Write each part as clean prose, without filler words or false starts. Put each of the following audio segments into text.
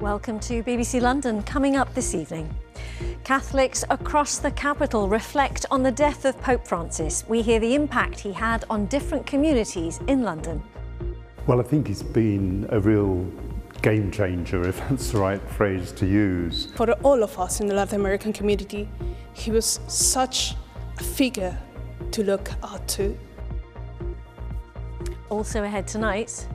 Welcome to BBC London. Coming up this evening, Catholics across the capital reflect on the death of Pope Francis. We hear the impact he had on different communities in London. Well, I think he's been a real game changer, if that's the right phrase to use. For all of us in the Latin American community, he was such a figure to look up to. Also ahead tonight,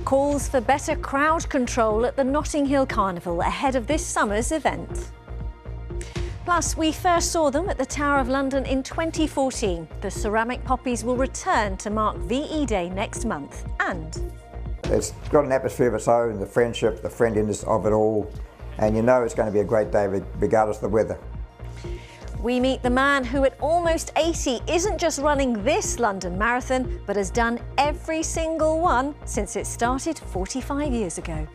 calls for better crowd control at the Notting Hill Carnival ahead of this summer's event. Plus, we first saw them at the Tower of London in 2014. The ceramic poppies will return to mark VE Day next month. And it's got an atmosphere of its own, the friendship, the friendliness of it all, and you know it's going to be a great day regardless of the weather. we meet the man who at almost 80 isn't just running this London Marathon, but has done every single one since it started 45 years ago.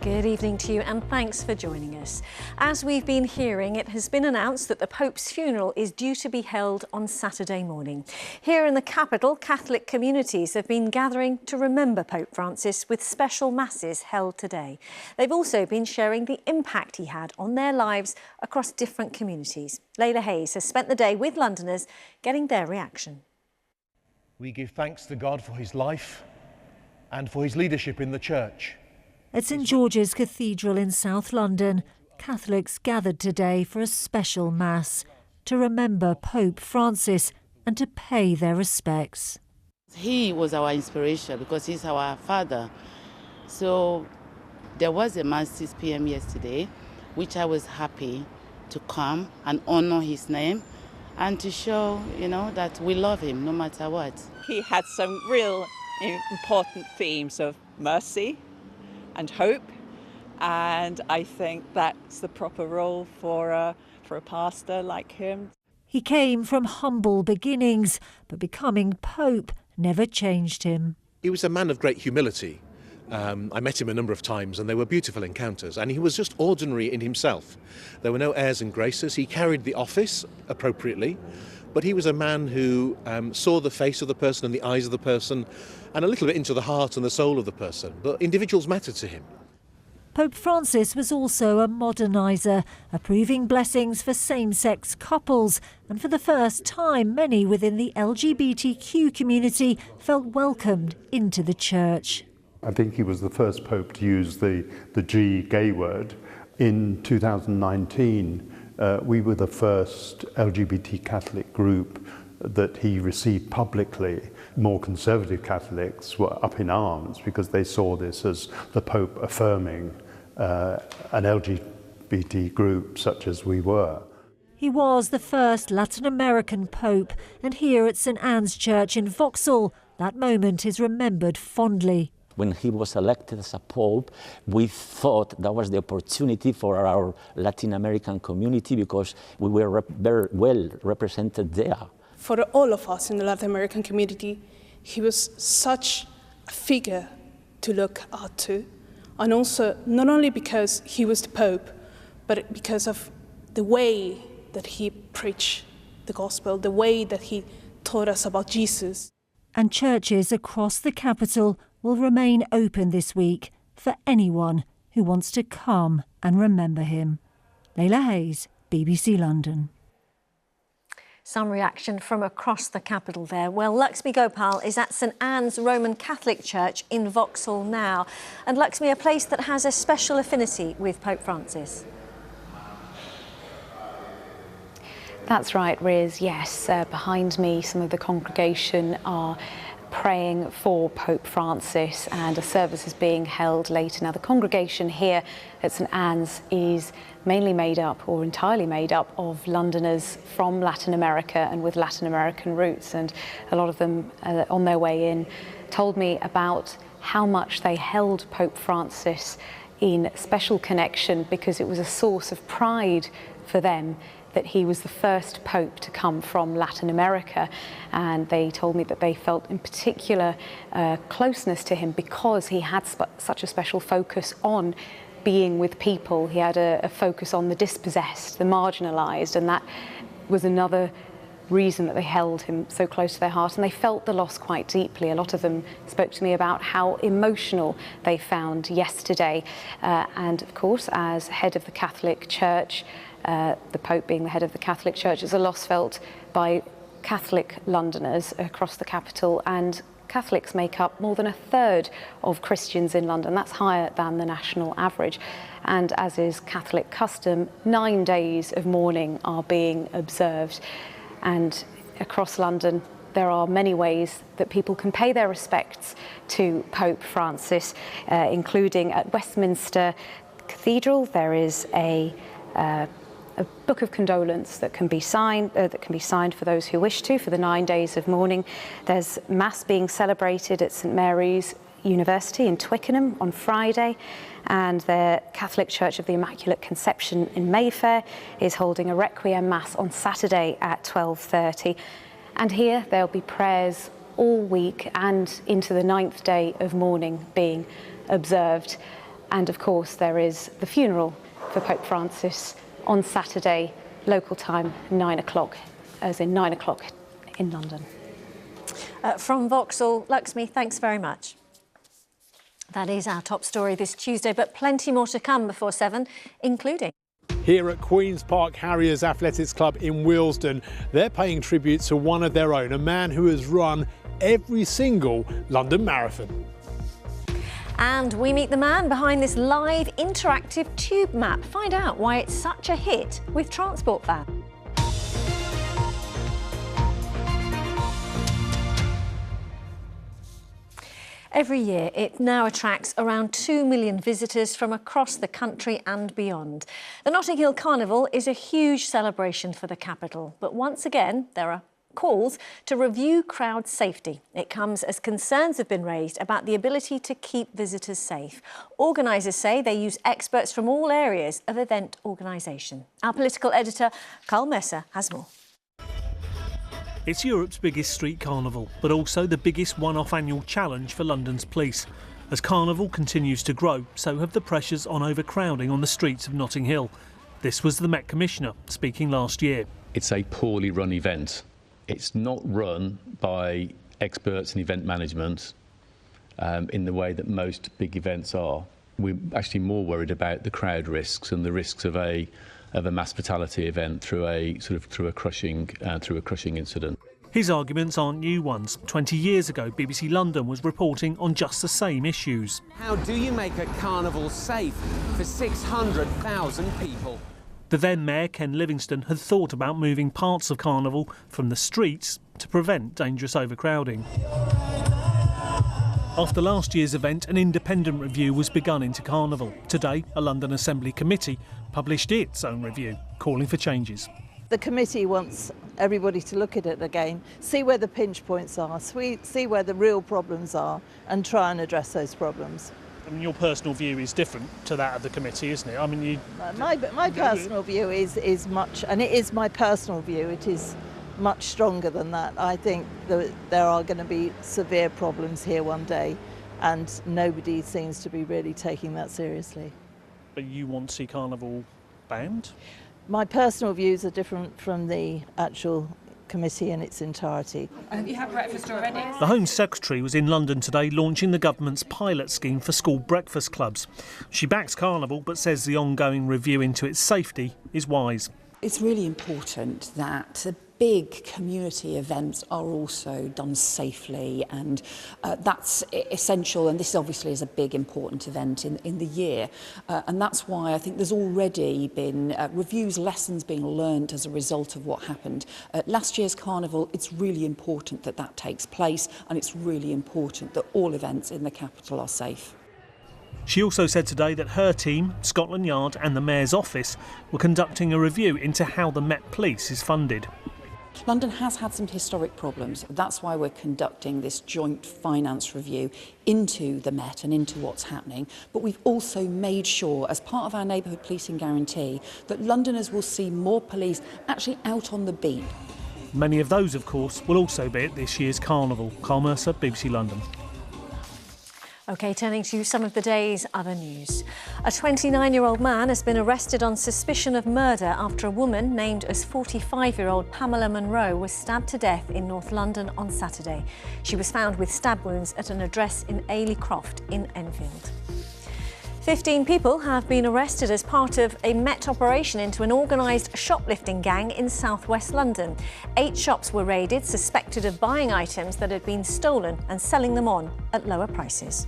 Good evening to you and thanks for joining us. As we've been hearing, it has been announced that the Pope's funeral is due to be held on Saturday morning. Here in the capital, Catholic communities have been gathering to remember Pope Francis with special masses held today. They've also been sharing the impact he had on their lives across different communities. Layla Hayes has spent the day with Londoners getting their reaction. We give thanks to God for his life and for his leadership in the Church. At St George's Cathedral in South London, Catholics gathered today for a special Mass to remember Pope Francis and to pay their respects. He was our inspiration because he's our father. So there was a Mass 6 p.m. yesterday, which I was happy to come and honor his name and to show, that we love him no matter what. He had some real important themes of mercy and hope, and I think that's the proper role for a pastor like him. He came from humble beginnings, but becoming Pope never changed him. He was a man of great humility. I met him a number of times and they were beautiful encounters, and he was just ordinary in himself. There were no airs and graces. He carried the office appropriately, but he was a man who saw the face of the person and the eyes of the person and a little bit into the heart and the soul of the person. But individuals mattered to him. Pope Francis was also a moderniser, approving blessings for same-sex couples. And for the first time, many within the LGBTQ community felt welcomed into the church. I think he was the first pope to use the G gay word. In 2019, we were the first LGBT Catholic group that he received publicly. More conservative Catholics were up in arms because they saw this as the Pope affirming an LGBT group such as we were. He was the first Latin American Pope, and here at St Anne's Church in Vauxhall, that moment is remembered fondly. When he was elected as a Pope, we thought that was the opportunity for our Latin American community because we were very well represented there. For all of us in the Latin American community, he was such a figure to look up to. And also, not only because he was the Pope, but because of the way that he preached the gospel, the way that he taught us about Jesus. And churches across the capital will remain open this week for anyone who wants to come and remember him. Layla Hayes, BBC London. Some reaction from across the capital there. Well, Laxmi Gopal is at St Anne's Roman Catholic Church in Vauxhall now. And Laxmi, a place that has a special affinity with Pope Francis. That's right, Riz. Yes, behind me, some of the congregation are praying for Pope Francis, and a service is being held later. Now, the congregation here at St Anne's is mainly made up, or entirely made up, of Londoners from Latin America and with Latin American roots, and a lot of them on their way in told me about how much they held Pope Francis in special connection because it was a source of pride for them that he was the first Pope to come from Latin America, and they told me that they felt in particular closeness to him because he had such a special focus on being with people. He had a focus on the dispossessed, the marginalised, and that was another reason that they held him so close to their heart, and they felt the loss quite deeply. A lot of them spoke to me about how emotional they found yesterday. And of course, as head of the Catholic Church, the Pope being the head of the Catholic Church, is a loss felt by Catholic Londoners across the capital, and Catholics make up more than a third of Christians in London. That's higher than the national average. And as is Catholic custom, 9 days of mourning are being observed. And across London, there are many ways that people can pay their respects to Pope Francis, including at Westminster Cathedral. There is a book of condolence that can be signed for those who wish to, for the 9 days of mourning. There's Mass being celebrated at St Mary's University in Twickenham on Friday, and the Catholic Church of the Immaculate Conception in Mayfair is holding a Requiem Mass on Saturday at 12:30. And here there'll be prayers all week and into the 9th day of mourning being observed. And of course there is the funeral for Pope Francis on Saturday, local time 9 o'clock, as in 9 o'clock in London. From Vauxhall, Lakshmi, thanks very much. That is our top story this Tuesday, but plenty more to come before 7, including... Here at Queen's Park Harriers Athletics Club in Willesden, they're paying tribute to one of their own, a man who has run every single London Marathon. And we meet the man behind this live interactive tube map. Find out why it's such a hit with transport fans. Every year, it now attracts around 2 million visitors from across the country and beyond. The Notting Hill Carnival is a huge celebration for the capital, but once again, there are calls to review crowd safety. It comes as concerns have been raised about the ability to keep visitors safe. Organisers say they use experts from all areas of event organisation. Our political editor, Carl Messer, has more. It's Europe's biggest street carnival, but also the biggest one-off annual challenge for London's police. As Carnival continues to grow, so have the pressures on overcrowding on the streets of Notting Hill. This was the Met Commissioner speaking last year. It's a poorly run event. It's not run by experts in event management in the way that most big events are. We're actually more worried about the crowd risks and the risks of a mass fatality event through a crushing incident. His arguments aren't new ones. 20 years ago, BBC London was reporting on just the same issues. How do you make a carnival safe for 600,000 people? The then Mayor, Ken Livingstone, had thought about moving parts of Carnival from the streets to prevent dangerous overcrowding. After last year's event, an independent review was begun into Carnival. Today, a London Assembly committee published its own review, calling for changes. The committee wants everybody to look at it again, see where the pinch points are, see where the real problems are, and try and address those problems. I mean, your personal view is different to that of the committee, isn't it? I mean, my personal view is much, and it is my personal view, it is much stronger than that. I think that there are going to be severe problems here one day, and nobody seems to be really taking that seriously. But you want to see Carnival banned? My personal views are different from the actual committee in its entirety. Have you had breakfast already? The Home Secretary was in London today launching the government's pilot scheme for school breakfast clubs. She backs Carnival but says the ongoing review into its safety is wise. It's really important that the big community events are also done safely, and that's essential, and this obviously is a big important event in the year, and that's why I think there's already been reviews, lessons being learned as a result of what happened at last year's Carnival. It's really important that that takes place, and it's really important that all events in the capital are safe. She also said today that her team, Scotland Yard and the Mayor's office were conducting a review into how the Met Police is funded. London has had some historic problems. That's why we're conducting this joint finance review into the Met and into what's happening. But we've also made sure, as part of our neighbourhood policing guarantee, that Londoners will see more police actually out on the beat. Many of those, of course, will also be at this year's Carnival. Carl Mercer, BBC London. OK, turning to some of the day's other news. A 29-year-old man has been arrested on suspicion of murder after a woman named as 45-year-old Pamela Monroe was stabbed to death in North London on Saturday. She was found with stab wounds at an address in Ailey Croft in Enfield. 15 people have been arrested as part of a Met operation into an organised shoplifting gang in southwest London. 8 shops were raided, suspected of buying items that had been stolen and selling them on at lower prices.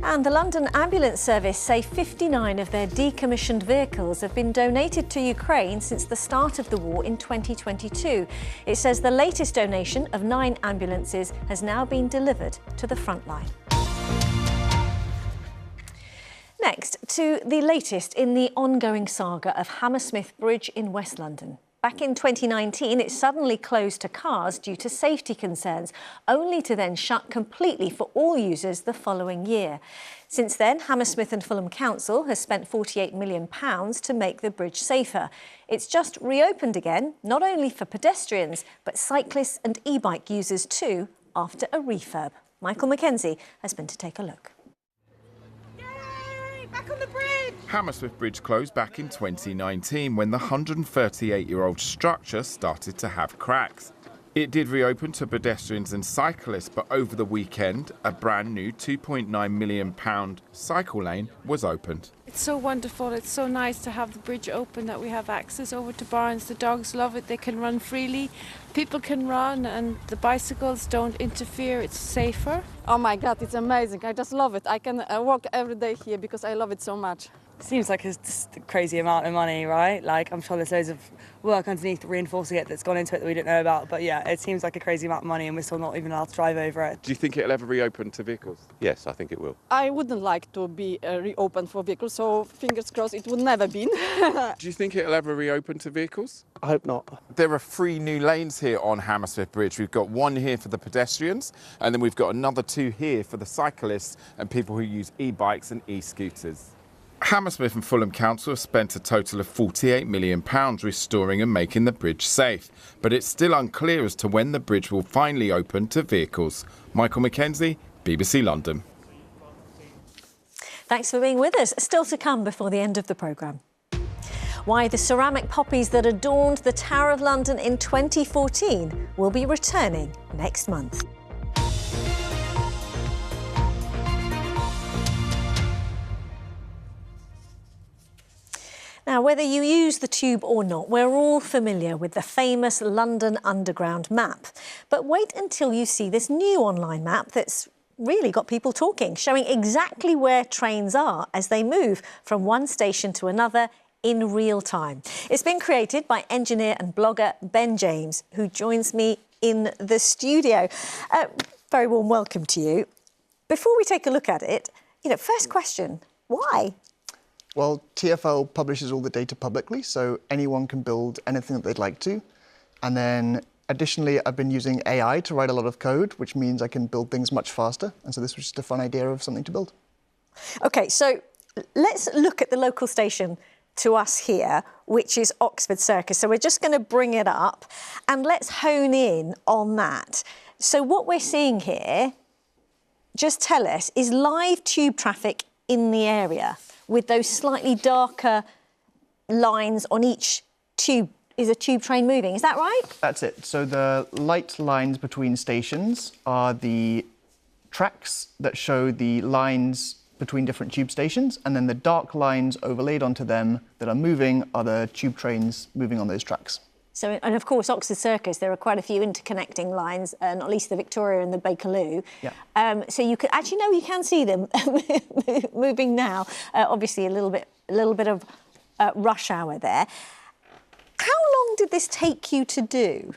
And the London Ambulance Service say 59 of their decommissioned vehicles have been donated to Ukraine since the start of the war in 2022. It says the latest donation of 9 ambulances has now been delivered to the front line. Next, to the latest in the ongoing saga of Hammersmith Bridge in West London. Back in 2019, it suddenly closed to cars due to safety concerns, only to then shut completely for all users the following year. Since then, Hammersmith and Fulham Council has spent £48 million to make the bridge safer. It's just reopened again, not only for pedestrians, but cyclists and e-bike users too, after a refurb. Michael Mackenzie has been to take a look. Back on the bridge! Hammersmith Bridge closed back in 2019 when the 138-year-old structure started to have cracks. It did reopen to pedestrians and cyclists, but over the weekend, a brand new £2.9 million cycle lane was opened. It's so wonderful. It's so nice to have the bridge open, that we have access over to Barnes. The dogs love it. They can run freely. People can run and the bicycles don't interfere. It's safer. Oh my God, it's amazing. I just love it. I can walk every day here because I love it so much. Seems like it's just a crazy amount of money, right? Like, I'm sure there's loads of work underneath reinforcing it that's gone into it that we don't know about. But yeah, it seems like a crazy amount of money and we're still not even allowed to drive over it. Do you think it'll ever reopen to vehicles? Yes, I think it will. I wouldn't like to be reopened for vehicles, so fingers crossed it would never be. Do you think it'll ever reopen to vehicles? I hope not. There are 3 new lanes here on Hammersmith Bridge. We've got 1 here for the pedestrians, and then we've got another 2 here for the cyclists and people who use e-bikes and e-scooters. Hammersmith and Fulham Council have spent a total of £48 million restoring and making the bridge safe, but it's still unclear as to when the bridge will finally open to vehicles. Michael Mackenzie, BBC London. Thanks for being with us. Still to come before the end of the programme. Why the ceramic poppies that adorned the Tower of London in 2014 will be returning next month. Now, whether you use the tube or not, we're all familiar with the famous London Underground map. But wait until you see this new online map that's really got people talking, showing exactly where trains are as they move from one station to another in real time. It's been created by engineer and blogger Ben James, who joins me in the studio. Very warm welcome to you. Before we take a look at it, first question, why? Well, TfL publishes all the data publicly, so anyone can build anything that they'd like to. And then additionally, I've been using AI to write a lot of code, which means I can build things much faster. And so this was just a fun idea of something to build. OK, so let's look at the local station to us here, which is Oxford Circus. So we're just going to bring it up and let's hone in on that. So what we're seeing here, just tell us, is live tube traffic in the area, with those slightly darker lines on each tube. Is a tube train moving? Is that right? That's it. So the light lines between stations are the tracks that show the lines between different tube stations, and then the dark lines overlaid onto them that are moving are the tube trains moving on those tracks. So, and of course, Oxford Circus, there are quite a few interconnecting lines, not least the Victoria and the Bakerloo. Yeah. So you could actually, no, you can see them moving now. Obviously, a little bit of rush hour there. How long did this take you to do?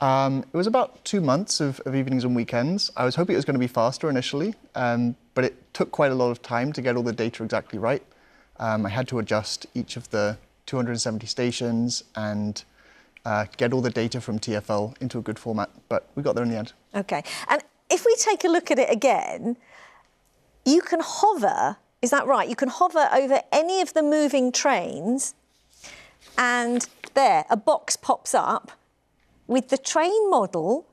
It was about 2 months of evenings and weekends. I was hoping it was going to be faster initially, but it took quite a lot of time to get all the data exactly right. I had to adjust each of the 270 stations and get all the data from TfL into a good format, but we got there in the end. OK. And if we take a look at it again, you can hover, is that right? You can hover over any of the moving trains and there, a box pops up with the train model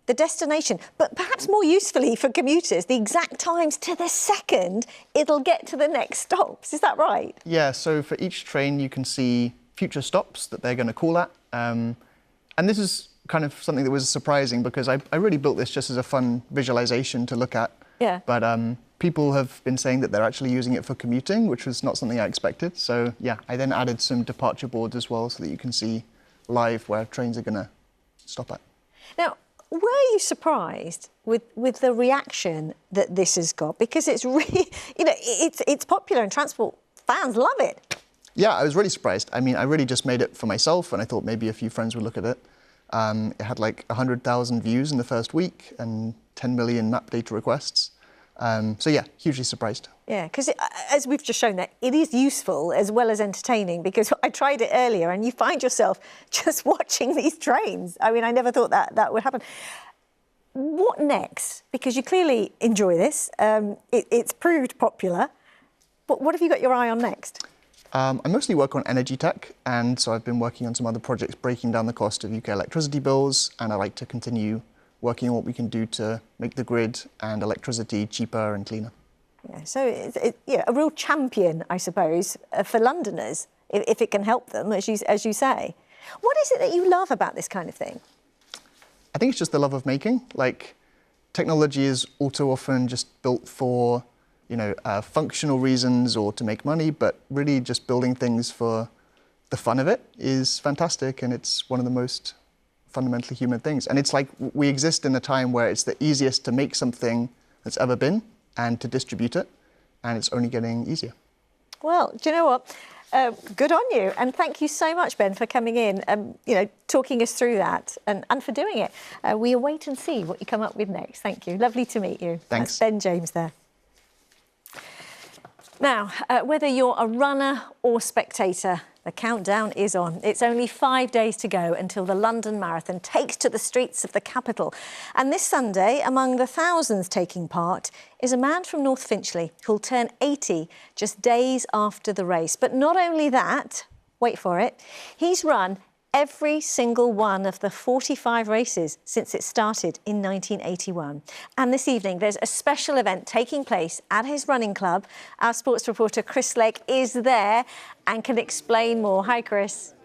the destination, but perhaps more usefully for commuters, the exact times to the second it'll get to the next stops. Is that right? Yeah, so for each train you can see future stops that they're going to call at. And this is kind of something that was surprising because I really built this just as a fun visualization to look at. Yeah. But people have been saying that they're actually using it for commuting, which was not something I expected. So yeah, I then added some departure boards as well so that you can see live where trains are going to stop at. Now, were you surprised with the reaction that this has got? Because it's really, you know, it's popular and transport fans love it. Yeah, I was really surprised. I mean, I really just made it for myself and I thought maybe a few friends would look at it. It had like 100,000 views in the first week and 10 million map data requests. So yeah, hugely surprised. Yeah, because as we've just shown that, it is useful as well as entertaining, because I tried it earlier and you find yourself just watching these trains. I mean, I never thought that would happen. What next? Because you clearly enjoy this. It's proved popular. But what have you got your eye on next? I mostly work on energy tech, and so I've been working on some other projects breaking down the cost of UK electricity bills, and I like to continue working on what we can do to make the grid and electricity cheaper and cleaner. Yeah, so it's a real champion, I suppose, for Londoners, if it can help them, as you say. What is it that you love about this kind of thing? I think it's just the love of making. Like, technology is all too often just built for, you know, functional reasons or to make money, but really just building things for the fun of it is fantastic, and it's one of the most fundamentally human things. And it's like we exist in a time where it's the easiest to make something that's ever been and to distribute it, and it's only getting easier. Well, do you know what? Good on you, and thank you so much, Ben, for coming in and talking us through that and for doing it. We await and see what you come up with next. Thank you. Lovely to meet you. Thanks. That's Ben James there. Now, whether you're a runner or spectator, the countdown is on. It's only 5 days to go until the London Marathon takes to the streets of the capital. And this Sunday, among the thousands taking part, is a man from North Finchley who'll turn 80 just days after the race. But not only that, wait for it, he's run every single one of the 45 races since it started in 1981. And this evening, there's a special event taking place at his running club. Our sports reporter, Chris Lake, is there and can explain more. Hi, Chris.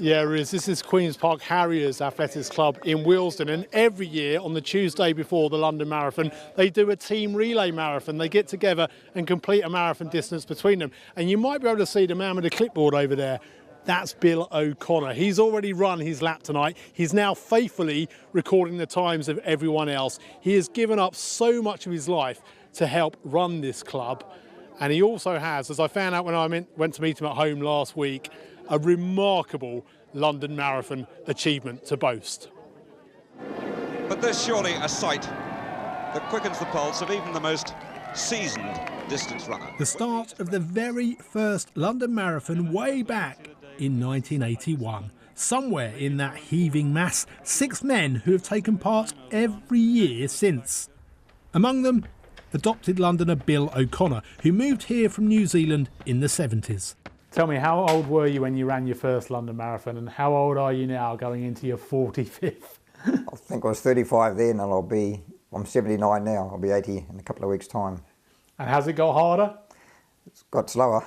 Yeah, Riz, this is Queen's Park Harriers Athletics Club in Willesden, and every year on the Tuesday before the London Marathon, they do a team relay marathon. They get together and complete a marathon distance between them. And you might be able to see the man with the clipboard over there. That's Bill O'Connor. He's already run his lap tonight. He's now faithfully recording the times of everyone else. He has given up so much of his life to help run this club. And he also has, as I found out when I went to meet him at home last week, a remarkable London Marathon achievement to boast. But there's surely a sight that quickens the pulse of even the most seasoned distance runner. The start of the very first London Marathon way back in 1981. Somewhere in that heaving mass, 6 men who have taken part every year since. Among them, adopted Londoner Bill O'Connor, who moved here from New Zealand in the 70s. Tell me, how old were you when you ran your first London Marathon, and how old are you now going into your 45th? I think I was 35 then, and I'm 79 now. I'll be 80 in a couple of weeks' time. And has it got harder? It's got slower.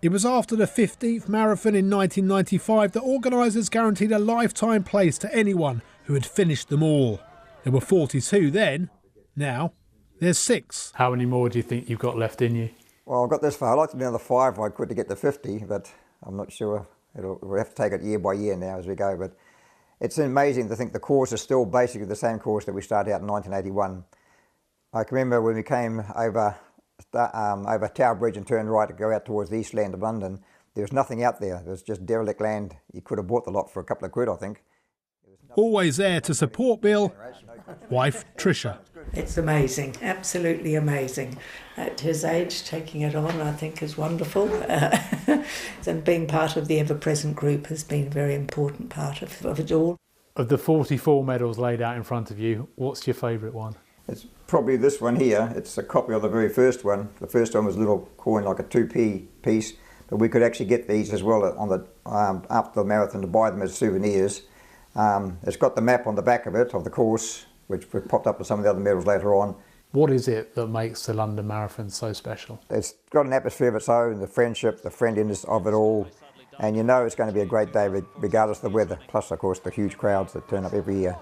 It was after the 15th marathon in 1995 that organisers guaranteed a lifetime place to anyone who had finished them all. There were 42 then. Now, there's 6. How many more do you think you've got left in you? Well, I've got this far. I'd like to do another 5 if I could to get to 50, but I'm not sure. We'll have to take it year by year now as we go. But it's amazing to think the course is still basically the same course that we started out in 1981. I can remember when we came over Tower Bridge and turned right to go out towards the east land of London, there was nothing out there. There was just derelict land. You could have bought the lot for a couple of quid, I think. Always there to support Bill, wife Tricia. It's amazing, absolutely amazing. At his age, taking it on, I think, is wonderful. And being part of the ever-present group has been a very important part of it all. Of the 44 medals laid out in front of you, what's your favourite one? It's probably this one here. It's a copy of the very first one. The first one was a little coin, like a 2p piece, but we could actually get these as well on the after the marathon to buy them as souvenirs. It's got the map on the back of it of the course, which popped up with some of the other medals later on. What is it that makes the London Marathon so special? It's got an atmosphere of its own, the friendship, the friendliness of it all, and you know it's going to be a great day regardless of the weather, plus of course the huge crowds that turn up every year.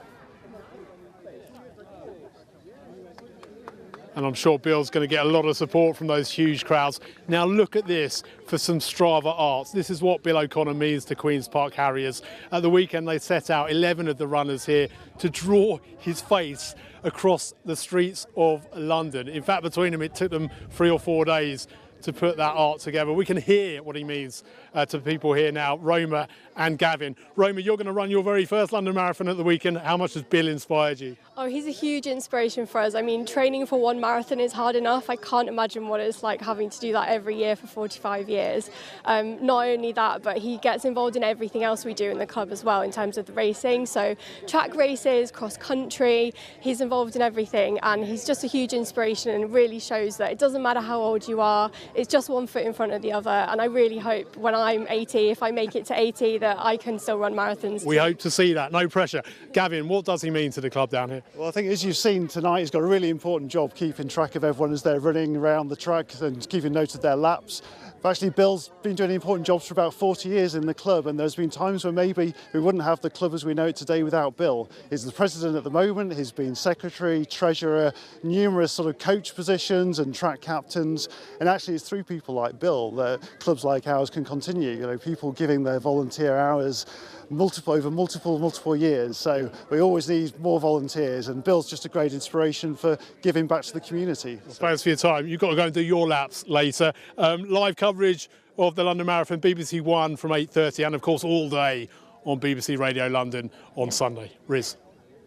And I'm sure Bill's going to get a lot of support from those huge crowds. Now look at this for some Strava arts. This is what Bill O'Connor means to Queen's Park Harriers. At the weekend they set out 11 of the runners here to draw his face across the streets of London. In fact, between them it took them 3 or 4 days to put that art together. We can hear what he means to people here now, Roma and Gavin. Roma, you're going to run your very first London Marathon at the weekend. How much has Bill inspired you? Oh, he's a huge inspiration for us. I mean, training for one marathon is hard enough. I can't imagine what it's like having to do that every year for 45 years. Not only that, but he gets involved in everything else we do in the club as well in terms of the racing. So track races, cross country, he's involved in everything, and he's just a huge inspiration and really shows that it doesn't matter how old you are, it's just one foot in front of the other. And I really hope when I'm 80, if I make it to 80, that I can still run marathons. We hope to see that, no pressure. Gavin, what does he mean to the club down here? Well, I think as you've seen tonight, he's got a really important job keeping track of everyone as they're running around the track and keeping note of their laps. But actually, Bill's been doing important jobs for about 40 years in the club, and there's been times when maybe we wouldn't have the club as we know it today without Bill. He's the president at the moment, he's been secretary, treasurer, numerous sort of coach positions and track captains, and actually it's through people like Bill that clubs like ours can continue. You know, people giving their volunteer hours over multiple years. So we always need more volunteers, and Bill's just a great inspiration for giving back to the community. Well, thanks for your time. You've got to go and do your laps later. Live coverage of the London Marathon, BBC One from 8:30, and of course all day on BBC Radio London on Sunday. Riz.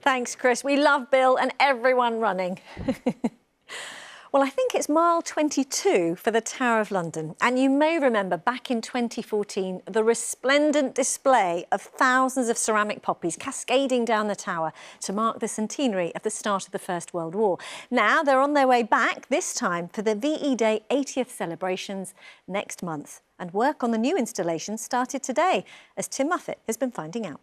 Thanks, Chris. We love Bill and everyone running. Well, I think it's mile 22 for the Tower of London. And you may remember back in 2014, the resplendent display of thousands of ceramic poppies cascading down the tower to mark the centenary of the start of the First World War. Now they're on their way back, this time for the VE Day 80th celebrations next month. And work on the new installation started today, as Tim Muffet has been finding out.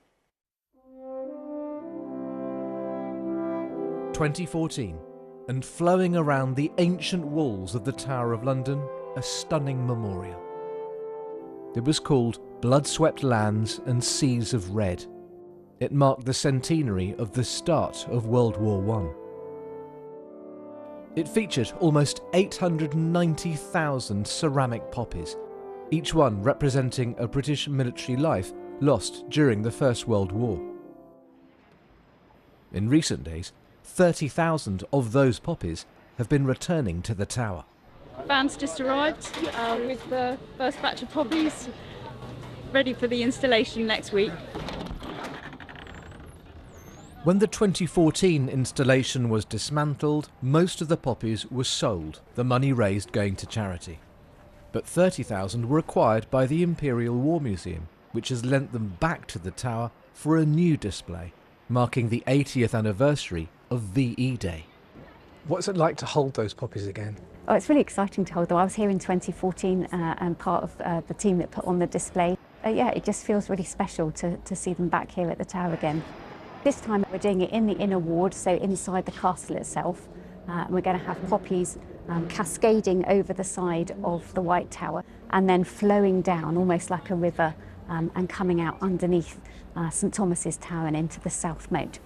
2014. And flowing around the ancient walls of the Tower of London, a stunning memorial. It was called Blood-Swept Lands and Seas of Red. It marked the centenary of the start of World War I. It featured almost 890,000 ceramic poppies, each one representing a British military life lost during the First World War. In recent days, 30,000 of those poppies have been returning to the tower. Van's just arrived with the first batch of poppies, ready for the installation next week. When the 2014 installation was dismantled, most of the poppies were sold, the money raised going to charity. But 30,000 were acquired by the Imperial War Museum, which has lent them back to the tower for a new display, marking the 80th anniversary of VE Day. What's it like to hold those poppies again? Oh, it's really exciting to hold them. I was here in 2014 and part of the team that put on the display. Yeah, it just feels really special to see them back here at the tower again. This time we're doing it in the inner ward, so inside the castle itself. And we're going to have poppies cascading over the side of the White Tower and then flowing down almost like a river and coming out underneath St Thomas's Tower and into the South Moat.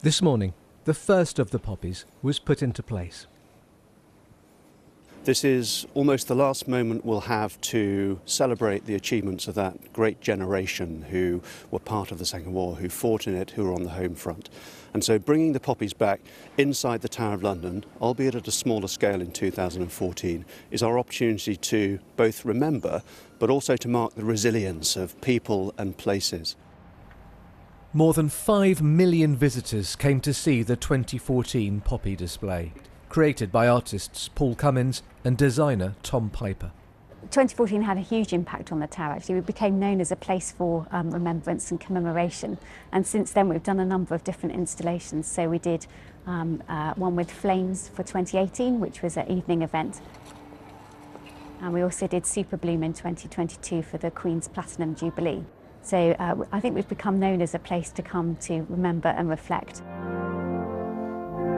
This morning, the first of the poppies was put into place. This is almost the last moment we'll have to celebrate the achievements of that great generation who were part of the Second War, who fought in it, who were on the home front. And so bringing the poppies back inside the Tower of London, albeit at a smaller scale in 2014, is our opportunity to both remember, but also to mark the resilience of people and places. More than 5 million visitors came to see the 2014 poppy display, created by artists Paul Cummins and designer Tom Piper. 2014 had a huge impact on the tower. Actually, we became known as a place for remembrance and commemoration. And since then, we've done a number of different installations. So we did one with flames for 2018, which was an evening event. And we also did Super Bloom in 2022 for the Queen's Platinum Jubilee. So I think we've become known as a place to come to remember and reflect.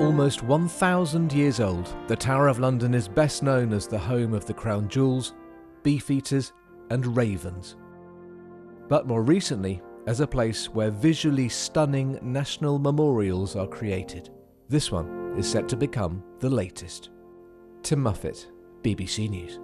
Almost 1,000 years old, the Tower of London is best known as the home of the crown jewels, beefeaters and ravens. But more recently, as a place where visually stunning national memorials are created. This one is set to become the latest. Tim Muffet, BBC News.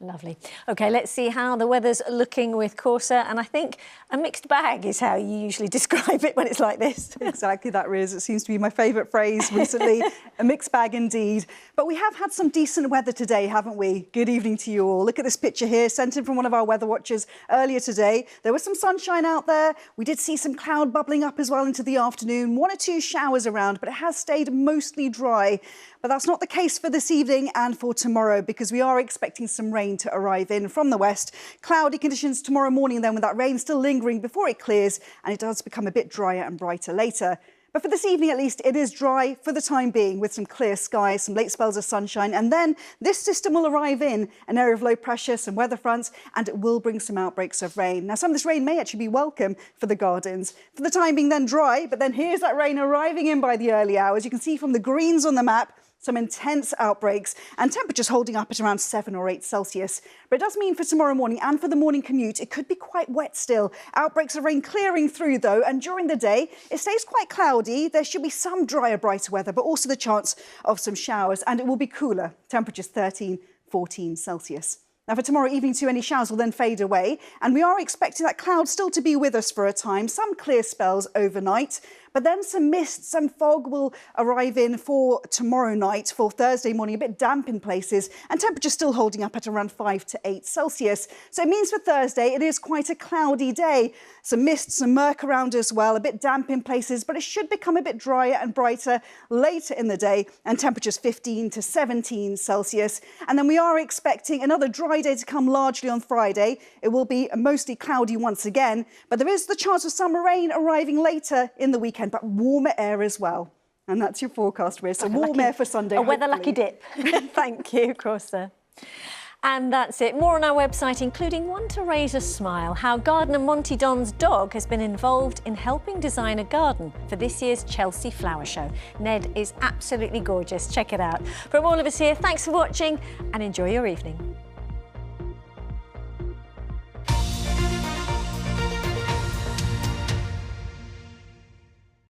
Lovely. OK, let's see how the weather's looking with Corsa. And I think a mixed bag is how you usually describe it when it's like this. Exactly that, Riz. It seems to be my favourite phrase recently. A mixed bag indeed. But we have had some decent weather today, haven't we? Good evening to you all. Look at this picture here, sent in from one of our weather watchers earlier today. There was some sunshine out there. We did see some cloud bubbling up as well into the afternoon. 1 or 2 showers around, but it has stayed mostly dry. But that's not the case for this evening and for tomorrow, because we are expecting some rain to arrive in from the west. Cloudy conditions tomorrow morning then, with that rain still lingering before it clears, and it does become a bit drier and brighter later. But for this evening, at least, it is dry for the time being, with some clear skies, some late spells of sunshine. And then this system will arrive in an area of low pressure, some weather fronts, and it will bring some outbreaks of rain. Now, some of this rain may actually be welcome for the gardens. For the time being, then dry, but then here's that rain arriving in by the early hours. You can see from the greens on the map, some intense outbreaks, and temperatures holding up at around 7 or 8 Celsius. But it does mean for tomorrow morning and for the morning commute, it could be quite wet still. Outbreaks of rain clearing through, though, and during the day, it stays quite cloudy. There should be some drier, brighter weather, but also the chance of some showers, and it will be cooler. Temperatures 13, 14 Celsius. Now, for tomorrow evening too, any showers will then fade away, and we are expecting that cloud still to be with us for a time, some clear spells overnight, but then some mist, some fog will arrive in for tomorrow night, for Thursday morning, a bit damp in places, and temperatures still holding up at around 5 to 8 Celsius. So it means for Thursday, it is quite a cloudy day. Some mist, some murk around as well, a bit damp in places, but it should become a bit drier and brighter later in the day, and temperatures 15 to 17 Celsius. And then we are expecting another dry day to come largely on Friday. It will be mostly cloudy once again, but there is the chance of some rain arriving later in the weekend, but warmer air as well. And that's your forecast, Riz. So warm air for Sunday. A weather lucky dip. Thank you, Corsa. And that's it. More on our website, including one to raise a smile, how gardener Monty Don's dog has been involved in helping design a garden for this year's Chelsea Flower Show. Ned is absolutely gorgeous. Check it out. From all of us here, thanks for watching and enjoy your evening.